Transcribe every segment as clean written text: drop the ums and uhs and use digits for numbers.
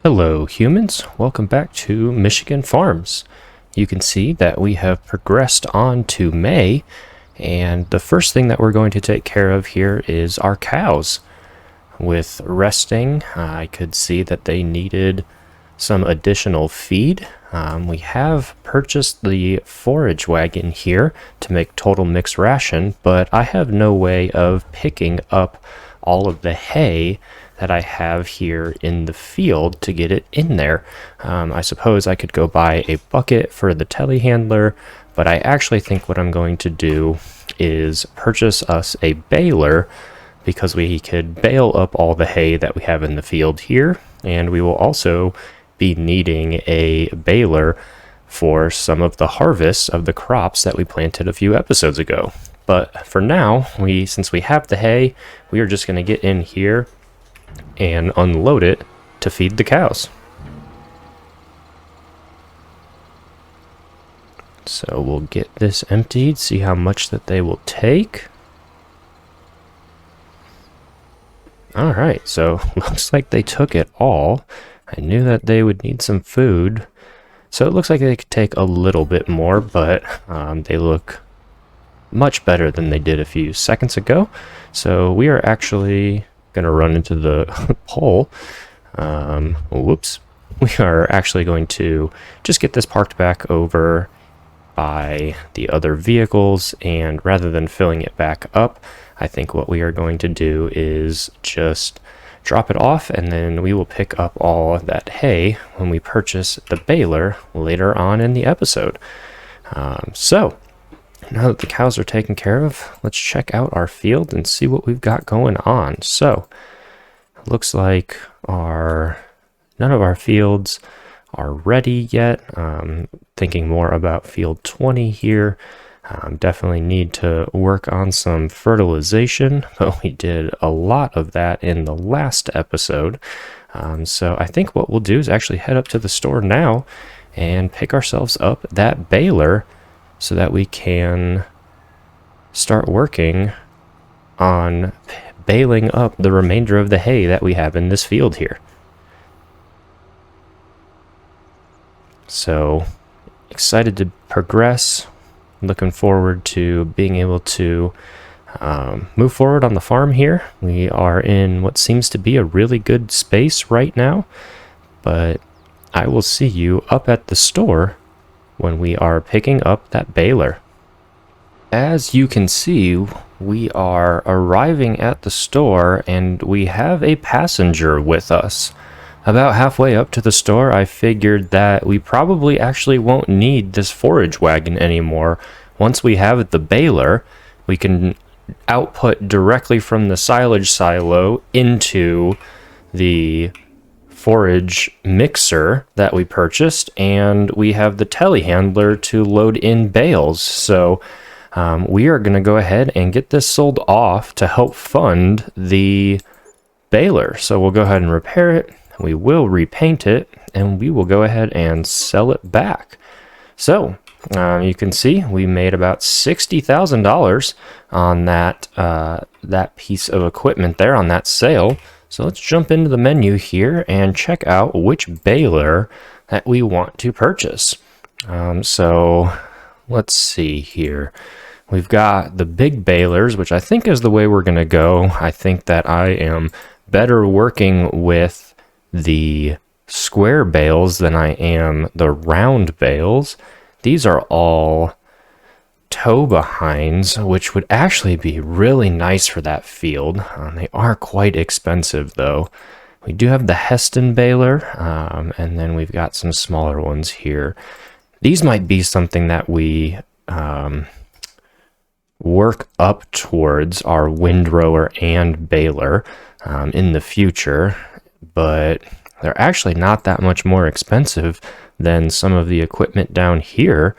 Hello humans, welcome back to Michigan Farms. You can see that we have progressed on to May, and the first thing that we're going to take care of here is our cows. With resting, I could see that they needed some additional feed. We have purchased the forage wagon here to make total mixed ration, but I have no way of picking up all of the hay that I have here in the field to get it in there. I suppose I could go buy a bucket for the telehandler, but I actually think what I'm going to do is purchase us a baler, because we could bale up all the hay that we have in the field here, and we will also be needing a baler for some of the harvests of the crops that we planted a few episodes ago. But for now, since we have the hay, we are just going to get in here and unload it to feed the cows. So we'll get this emptied, see how much that they will take. Alright, so looks like they took it all. I knew that they would need some food, so it looks like they could take a little bit more, but they look much better than they did a few seconds ago. So we are actually going to run into the pole. Whoops. We are actually going to just get this parked back over by the other vehicles, and rather than filling it back up, I think what we are going to do is just drop it off, and then we will pick up all of that hay when we purchase the baler later on in the episode. So now that the cows are taken care of, let's check out our field and see what we've got going on. So it looks like none of our fields are ready yet. Thinking more about field 20 here. Definitely need to work on some fertilization, but we did a lot of that in the last episode. So I think what we'll do is actually head up to the store now and pick ourselves up that baler so that we can start working on baling up the remainder of the hay that we have in this field here. So excited to progress. Looking forward to being able to move forward on the farm here. We are in what seems to be a really good space right now, but I will see you up at the store when we are picking up that baler. As you can see, we are arriving at the store and we have a passenger with us. About halfway up to the store, I figured that we probably actually won't need this forage wagon anymore. Once we have the baler, we can output directly from the silage silo into the forage mixer that we purchased, and we have the telehandler to load in bales. So we are going to go ahead and get this sold off to help fund the baler. So we'll go ahead and repair it. We will repaint it, and we will go ahead and sell it back. So you can see we made about $60,000 on that piece of equipment there, on that sale. So let's jump into the menu here and check out which baler that we want to purchase. So let's see here. We've got the big balers, which I think is the way we're going to go. I think that I am better working with the square bales than I am the round bales. These are all tow behinds, which would actually be really nice for that field. They are quite expensive though. We do have the Heston baler, and then we've got some smaller ones here. These might be something that we work up towards our windrower and baler in the future, but they're actually not that much more expensive than some of the equipment down here.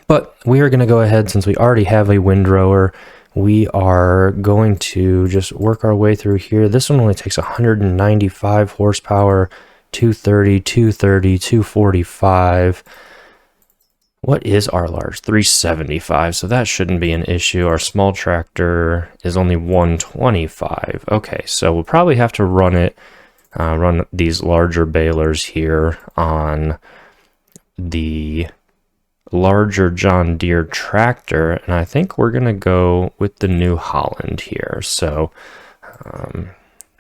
But we are going to go ahead, since we already have a windrower, we are going to just work our way through here. This one only takes 195 horsepower, 230, 230, 245. What is our large? 375, so that shouldn't be an issue. Our small tractor is only 125. Okay, so we'll probably have to run it run these larger balers here on the larger John Deere tractor, and I think we're gonna go with the New Holland here. So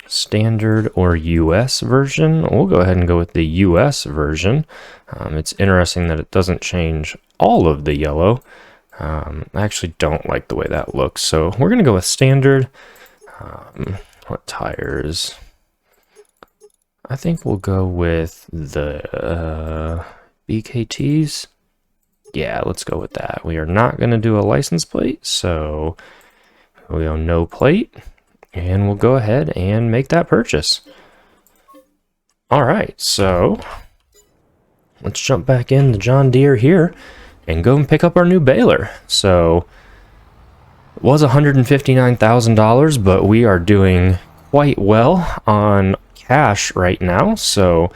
standard or US version. We'll go ahead and go with the US version. It's interesting that it doesn't change all of the yellow. I actually don't like the way that looks, so we're gonna go with standard. What tires? I think we'll go with the BKTs. Yeah, let's go with that. We are not going to do a license plate, so we own no plate, and we'll go ahead and make that purchase. All right, so let's jump back in the John Deere here and go and pick up our new baler. So it was $159,000, but we are doing quite well on cash right now, so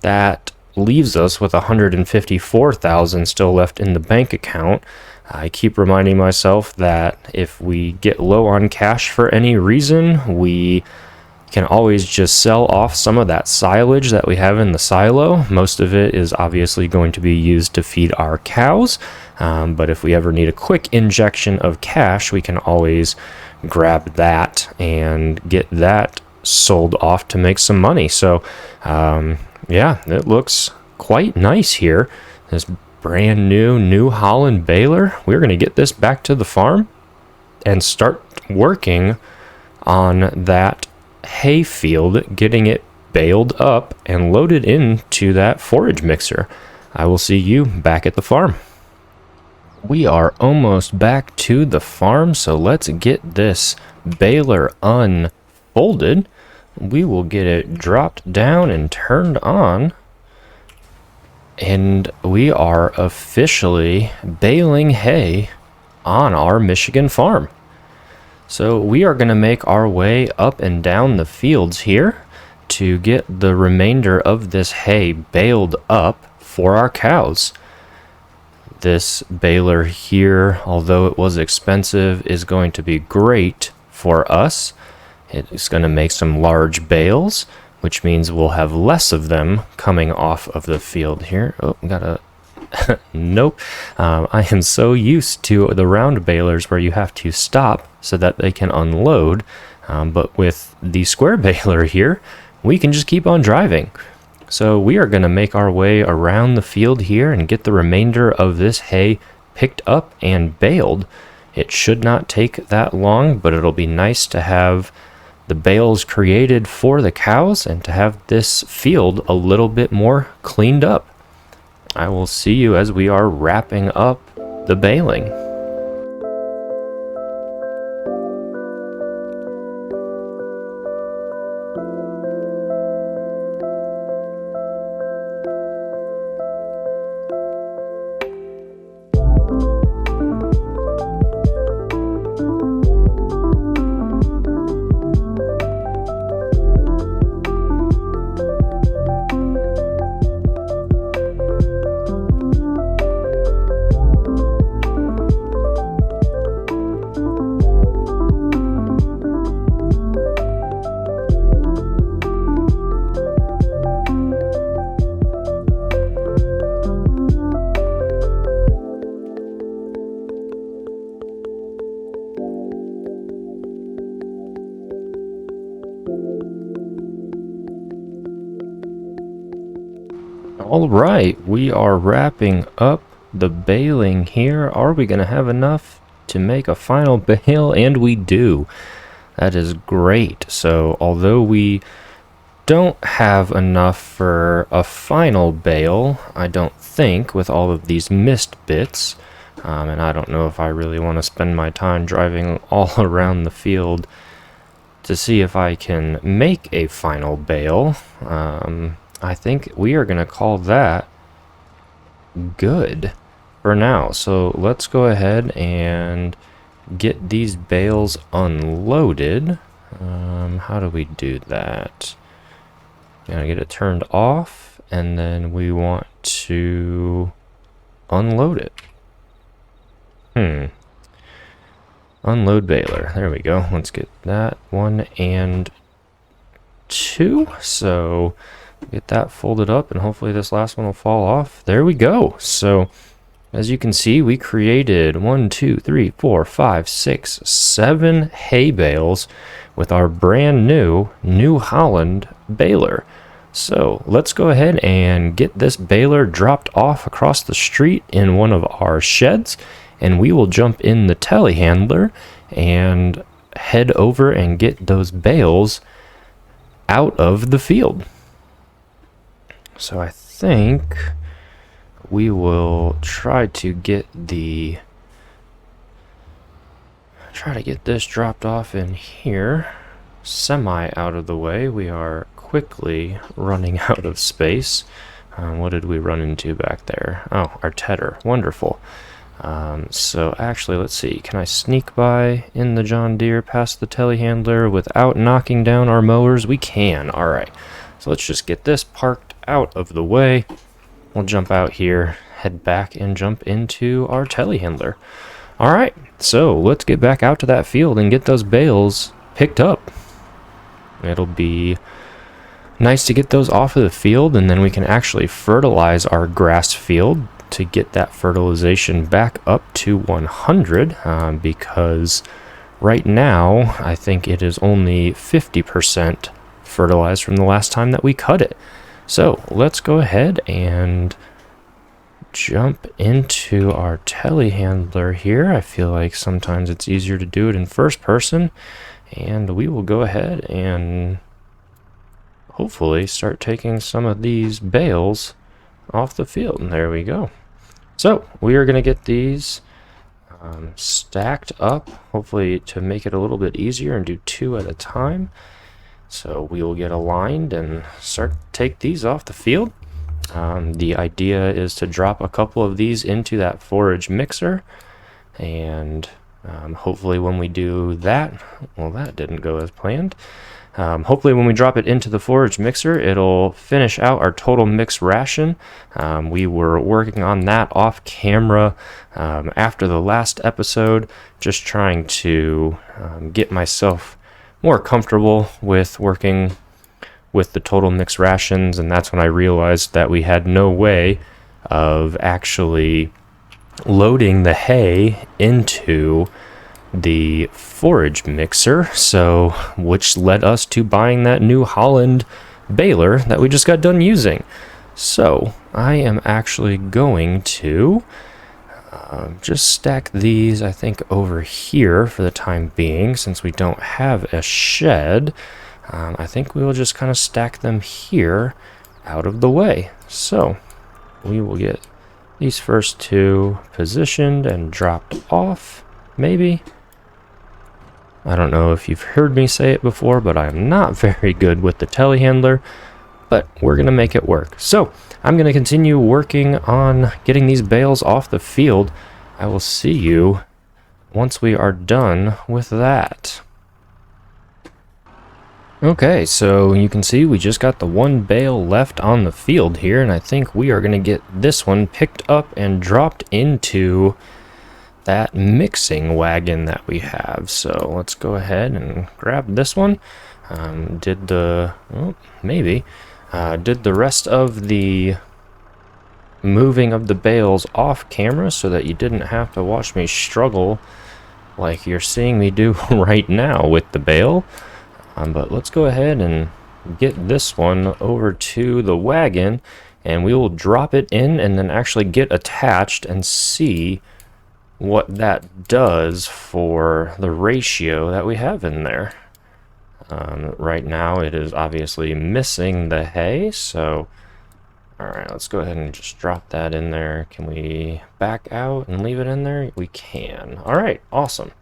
that leaves us with $154,000 still left in the bank account. I keep reminding myself that if we get low on cash for any reason, we can always just sell off some of that silage that we have in the silo. Most of it is obviously going to be used to feed our cows, but if we ever need a quick injection of cash, we can always grab that and get that sold off to make some money. So yeah, it looks quite nice here. This brand new New Holland baler. We're going to get this back to the farm and start working on that hay field, getting it baled up and loaded into that forage mixer. I will see you back at the farm. We are almost back to the farm, so let's get this baler unfolded. We will get it dropped down and turned on, and we are officially baling hay on our Michigan farm. So we are going to make our way up and down the fields here to get the remainder of this hay baled up for our cows. This baler here, although it was expensive, is going to be great for us. It's going to make some large bales, which means we'll have less of them coming off of the field here. Oh, got a nope. I am so used to the round balers where you have to stop so that they can unload, but with the square baler here, we can just keep on driving. So we are going to make our way around the field here and get the remainder of this hay picked up and baled. It should not take that long, but it'll be nice to have the bales created for the cows and to have this field a little bit more cleaned up. I will see you as we are wrapping up the baling. All right, we are wrapping up the baling here. Are we going to have enough to make a final bale? And we do. That is great. So although we don't have enough for a final bale, I don't think, with all of these missed bits, and I don't know if I really want to spend my time driving all around the field to see if I can make a final bale. I think we are going to call that good for now. So let's go ahead and get these bales unloaded. How do we do that? Gotta get it turned off, and then we want to unload it. Unload baler. There we go. Let's get that one and 2. So get that folded up, and hopefully this last one will fall off. There we go. So as you can see, we created 1, 2, 3, 4, 5, 6, 7 hay bales with our brand new New Holland baler. So let's go ahead and get this baler dropped off across the street in one of our sheds, and we will jump in the telehandler and head over and get those bales out of the field. So I think we will try to get this dropped off in here, semi out of the way. We are quickly running out of space. What did we run into back there? Oh, our tedder. Wonderful. So actually, let's see. Can I sneak by in the John Deere past the telehandler without knocking down our mowers? We can. All right. So let's just get this parked out of the way. We'll jump out here, head back, and jump into our telehandler. All right. So let's get back out to that field and get those bales picked up. It'll be nice to get those off of the field, and then we can actually fertilize our grass field to get that fertilization back up to 100, because right now I think it is only 50% fertilized from the last time that we cut it. So let's go ahead and jump into our telehandler here. I feel like sometimes it's easier to do it in first person, and we will go ahead and hopefully start taking some of these bales off the field. And there we go. So we are going to get these stacked up, hopefully to make it a little bit easier and do 2 at a time. So we will get aligned and start to take these off the field. The idea is to drop a couple of these into that forage mixer, and hopefully when we do that, well, that didn't go as planned. Hopefully when we drop it into the forage mixer, it'll finish out our total mix ration. We were working on that off camera after the last episode, just trying to get myself more comfortable with working with the total mix rations, and that's when I realized that we had no way of actually loading the hay into the forage mixer, so which led us to buying that New Holland baler that we just got done using. So I am actually going to just stack these, I think, over here for the time being, since we don't have a shed. I think we will just kind of stack them here out of the way. So we will get these first 2 positioned and dropped off, maybe. I don't know if you've heard me say it before, but I am not very good with the telehandler, but we're going to make it work. So I'm going to continue working on getting these bales off the field. I will see you once we are done with that. Okay, so you can see we just got the 1 bale left on the field here, and I think we are going to get this one picked up and dropped into that mixing wagon that we have. So let's go ahead and grab this one. Did the rest of the moving of the bales off camera so that you didn't have to watch me struggle like you're seeing me do right now with the bale. But let's go ahead and get this one over to the wagon, and we will drop it in and then actually get attached and see what that does for the ratio that we have in there. Right now it is obviously missing the hay, so alright, let's go ahead and just drop that in there. Can we back out and leave it in there? We can. Alright, awesome.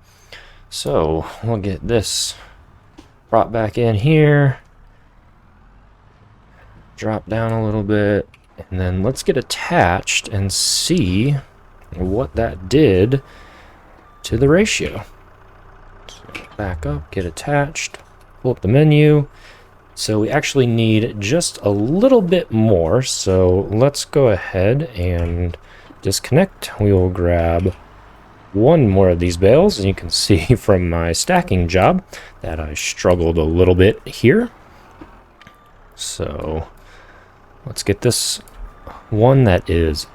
So we'll get this brought back in here, drop down a little bit, and then let's get attached and see what that did to the ratio. So back up, get attached, pull up the menu. So we actually need just a little bit more, so let's go ahead and disconnect. We will grab 1 more of these bales, and you can see from my stacking job that I struggled a little bit here. So let's get this one that is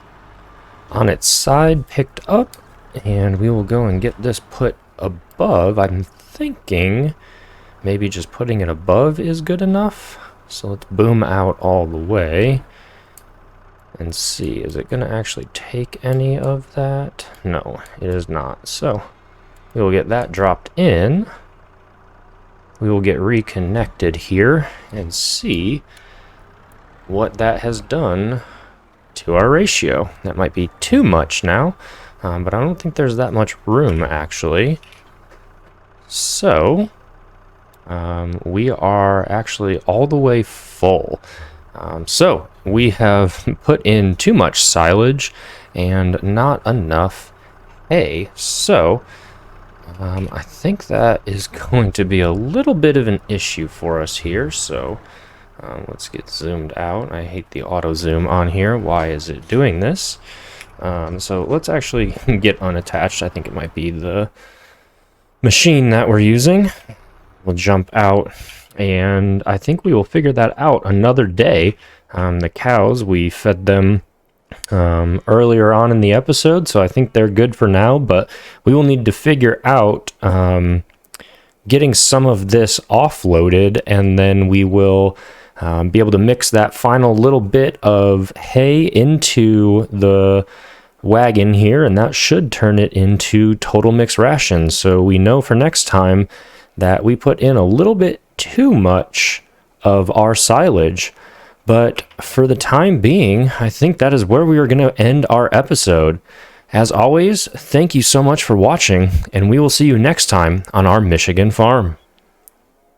on its side picked up, and we will go and get this put above. I'm thinking maybe just putting it above is good enough. So let's boom out all the way and see, is it going to actually take any of that? No, it is not. So we will get that dropped in. We will get reconnected here and see what that has done to our ratio. That might be too much now, but I don't think there's that much room actually. So we are actually all the way full. So we have put in too much silage and not enough hay. So I think that is going to be a little bit of an issue for us here. So let's get zoomed out. I hate the auto zoom on here. Why is it doing this? So let's actually get unattached. I think it might be the machine that we're using. We'll jump out, and I think we will figure that out another day. The cows, we fed them earlier on in the episode, so I think they're good for now, but we will need to figure out getting some of this offloaded, and then we will be able to mix that final little bit of hay into the wagon here, and that should turn it into total mixed rations. So we know for next time that we put in a little bit too much of our silage. But for the time being, I think that is where we are going to end our episode. As always, thank you so much for watching, and we will see you next time on our Michigan farm.